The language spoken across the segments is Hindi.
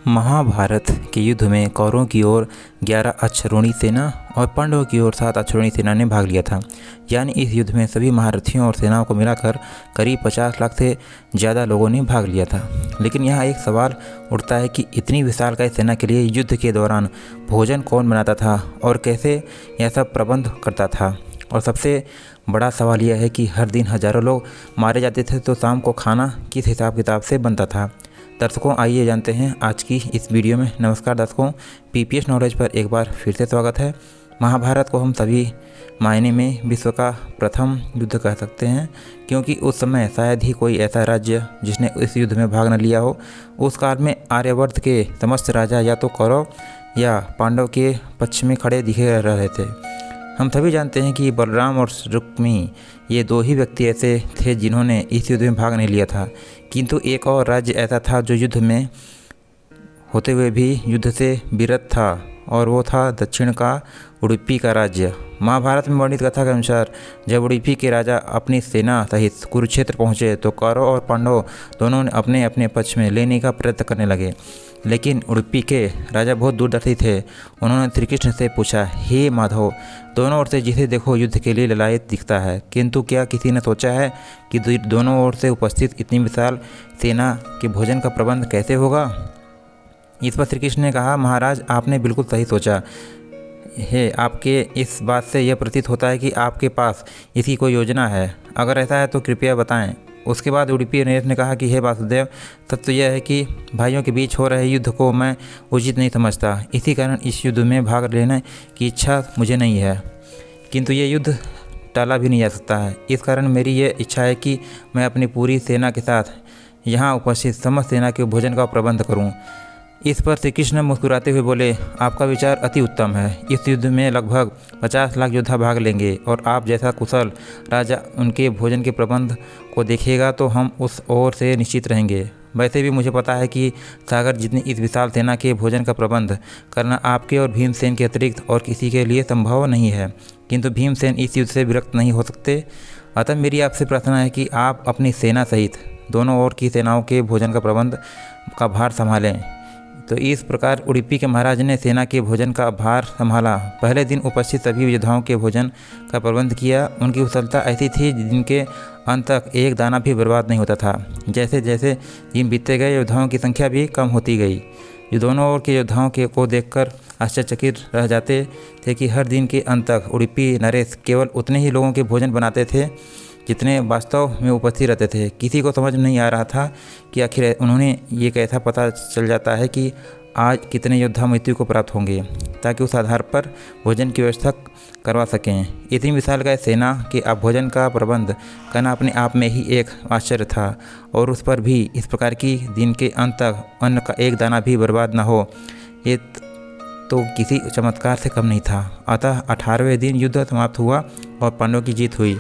महाभारत के युद्ध में कौरवों की ओर 11 अश्वरोही सेना और पांडवों की ओर 7 अश्वरोही सेना ने भाग लिया था। यानी इस युद्ध में सभी महारथियों और सेनाओं को मिलाकर करीब 50 लाख से ज़्यादा लोगों ने भाग लिया था। लेकिन यहाँ एक सवाल उठता है कि इतनी विशालकाय सेना के लिए युद्ध के दौरान भोजन कौन बनाता था और कैसे यह सब प्रबंध करता था। और सबसे बड़ा सवाल यह है कि हर दिन हज़ारों लोग मारे जाते थे, तो शाम को खाना किस हिसाब किताब से बनता था। दर्शकों, आइए जानते हैं आज की इस वीडियो में। नमस्कार दर्शकों, पीपीएस नॉलेज पर एक बार फिर से स्वागत है। महाभारत को हम सभी मायने में विश्व का प्रथम युद्ध कह सकते हैं, क्योंकि उस समय शायद ही कोई ऐसा राज्य जिसने इस युद्ध में भाग न लिया हो। उस काल में आर्यवर्त के समस्त राजा या तो कौरव या पांडव के पक्ष में खड़े दिखे रहे थे। हम सभी जानते हैं कि बलराम और रुक्मी ये दो ही व्यक्ति ऐसे थे जिन्होंने इस युद्ध में भाग नहीं लिया था, किंतु एक और राज्य ऐसा था जो युद्ध में होते हुए भी युद्ध से विरत था, और वो था दक्षिण का उडुपी का राज्य। महाभारत में वर्णित कथा के अनुसार जब उडुपी के राजा अपनी सेना सहित कुरुक्षेत्र पहुँचे तो कौरव और पांडव दोनों ने अपने अपने पक्ष में लेने का प्रयत्न करने लगे। लेकिन उडुपी के राजा बहुत दूरदर्शी थे। उन्होंने श्री कृष्ण से पूछा, हे माधव, दोनों ओर से जिसे देखो युद्ध के लिए ललायत दिखता है, किंतु क्या किसी ने सोचा है कि दोनों ओर से उपस्थित इतनी विशाल सेना के भोजन का प्रबंध कैसे होगा। इस पर श्री कृष्ण ने कहा, महाराज, आपने बिल्कुल सही सोचा है। आपके इस बात से यह प्रतीत होता है कि आपके पास इसकी कोई योजना है। अगर ऐसा है तो कृपया बताएं। उसके बाद उडुपी नरेश ने कहा कि हे वासुदेव, सत्य तो यह है कि भाइयों के बीच हो रहे युद्ध को मैं उचित नहीं समझता। इसी कारण इस युद्ध में भाग लेने की इच्छा मुझे नहीं है, किंतु ये युद्ध टाला भी नहीं जा सकता है। इस कारण मेरी ये इच्छा है कि मैं अपनी पूरी सेना के साथ यहाँ उपस्थित समस्त सेना के भोजन का प्रबंध करूँ। इस पर श्री कृष्ण मुस्कुराते हुए बोले, आपका विचार अति उत्तम है। इस युद्ध में लगभग 50 लाख योद्धा भाग लेंगे, और आप जैसा कुशल राजा उनके भोजन के प्रबंध को देखेगा तो हम उस ओर से निश्चित रहेंगे। वैसे भी मुझे पता है कि सागर जितनी इस विशाल सेना के भोजन का प्रबंध करना आपके और भीमसेन के अतिरिक्त और किसी के लिए संभव नहीं है, किंतु भीमसेन इस युद्ध से विरक्त नहीं हो सकते। अतः मेरी आपसे प्रार्थना है कि आप अपनी सेना सहित दोनों ओर की सेनाओं के भोजन का प्रबंध का भार संभालें। तो इस प्रकार उडुपी के महाराज ने सेना के भोजन का भार संभाला। पहले दिन उपस्थित सभी योद्धाओं के भोजन का प्रबंध किया। उनकी कुशलता ऐसी थी जिनके अंत तक एक दाना भी बर्बाद नहीं होता था। जैसे जैसे दिन बीतते गए, योद्धाओं की संख्या भी कम होती गई। ये दोनों ओर के योद्धाओं को देखकर आश्चर्यचकित रह जाते थे कि हर दिन के अंत तक उडुपी नरेश केवल उतने ही लोगों के भोजन बनाते थे जितने वास्तव में उपस्थित रहते थे। किसी को समझ नहीं आ रहा था कि आखिर उन्होंने ये कैसा पता चल जाता है कि आज कितने योद्धा मृत्यु को प्राप्त होंगे, ताकि उस आधार पर भोजन की व्यवस्था करवा सकें। इतनी विशालकाय सेना के भोजन का प्रबंध करना अपने आप में ही एक आश्चर्य था, और उस पर भी इस प्रकार की दिन के अंत तक अन्न का एक दाना भी बर्बाद न हो, ये तो किसी चमत्कार से कम नहीं था। अतः 18वें दिन युद्ध समाप्त हुआ और पांडवों की जीत हुई।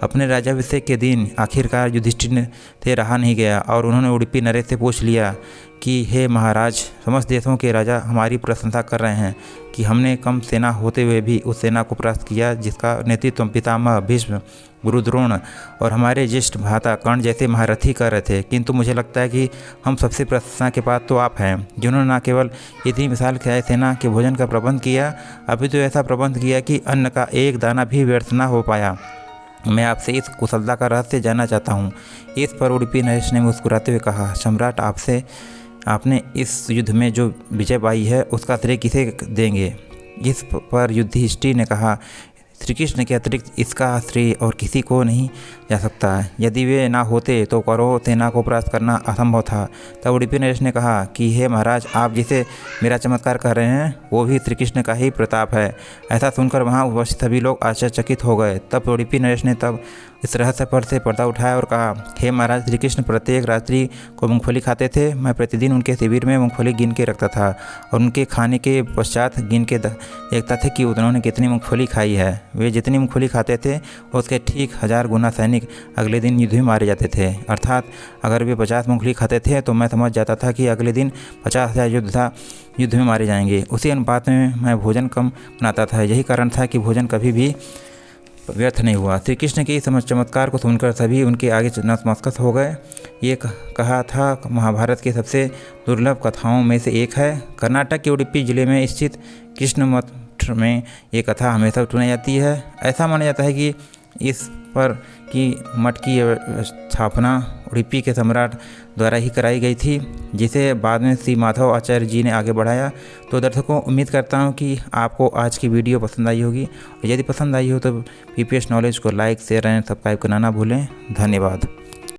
अपने राजाभिषेक के दिन आखिरकार युधिष्ठिर से रहा नहीं गया, और उन्होंने उडुपी नरेश से पूछ लिया कि हे महाराज, समस्त देशों के राजा हमारी प्रशंसा कर रहे हैं कि हमने कम सेना होते हुए भी उस सेना को परास्त किया जिसका नेतृत्व पितामह भीष्म, गुरु द्रोण और हमारे ज्येष्ठ भ्राता कर्ण जैसे महारथी कर रहे थे। किंतु मुझे लगता है कि हम सबसे प्रशंसा के पात्र तो आप हैं, जिन्होंने न केवल इतनी विशालकाय सेना के भोजन का प्रबंध किया, अभी तो ऐसा प्रबंध किया कि अन्न का एक दाना भी व्यर्थ न हो पाया। मैं आपसे इस कुशलता का रहस्य जानना चाहता हूँ। इस पर उडुपी नरेश ने मुस्कुराते हुए कहा, सम्राट, आपने इस युद्ध में जो विजय पाई है उसका श्रेय किसे देंगे। इस पर युधिष्ठिर ने कहा, श्री कृष्ण के अतिरिक्त इसका श्रेय और किसी को नहीं जा सकता है। यदि वे ना होते तो कौरव सेना को परास्त करना असंभव था। तब उडुपी नरेश ने कहा कि हे महाराज, आप जिसे मेरा चमत्कार कर रहे हैं वो भी श्री कृष्ण का ही प्रताप है। ऐसा सुनकर वहाँ उपस्थित सभी लोग आश्चर्यचकित हो गए। तब उडुपी नरेश ने इस रहस्य पर से पर्दा उठाया और कहा, हे महाराज, श्री कृष्ण प्रत्येक रात्रि को मूंगफली खाते थे। मैं प्रतिदिन उनके शिविर में मूंगफली गिन के रखता था, और उनके खाने के पश्चात गिन के देखता था कि उन्होंने कितनी मूंगफली खाई है। वे जितनी मूंगफली खाते थे उसके ठीक 1000 गुना सैनिक अगले दिन युद्ध में मारे जाते थे। अर्थात अगर वे 50 मूंगफली खाते थे तो मैं समझ जाता था कि अगले दिन 50,000 योद्धा युद्ध में मारे जाएंगे। उसी अनुपात में मैं भोजन कम बनाता था। यही कारण था कि भोजन कभी भी व्यर्थ नहीं हुआ। श्री कृष्ण के इस चमत्कार को सुनकर सभी उनके आगे नतमस्तक हो गए। ये कहा था महाभारत की सबसे दुर्लभ कथाओं में से एक है। कर्नाटक के उडुपी जिले में स्थित कृष्ण मठ में ये कथा हमेशा सुनाई जाती है। ऐसा माना जाता है कि इस पर की मठ की स्थापना उडुपी के सम्राट द्वारा ही कराई गई थी, जिसे बाद में श्री माधव आचार्य जी ने आगे बढ़ाया। तो दर्शकों, उम्मीद करता हूँ कि आपको आज की वीडियो पसंद आई होगी, और यदि पसंद आई हो तो PPS नॉलेज को लाइक, शेयर एंड सब्सक्राइब करना ना भूलें। धन्यवाद।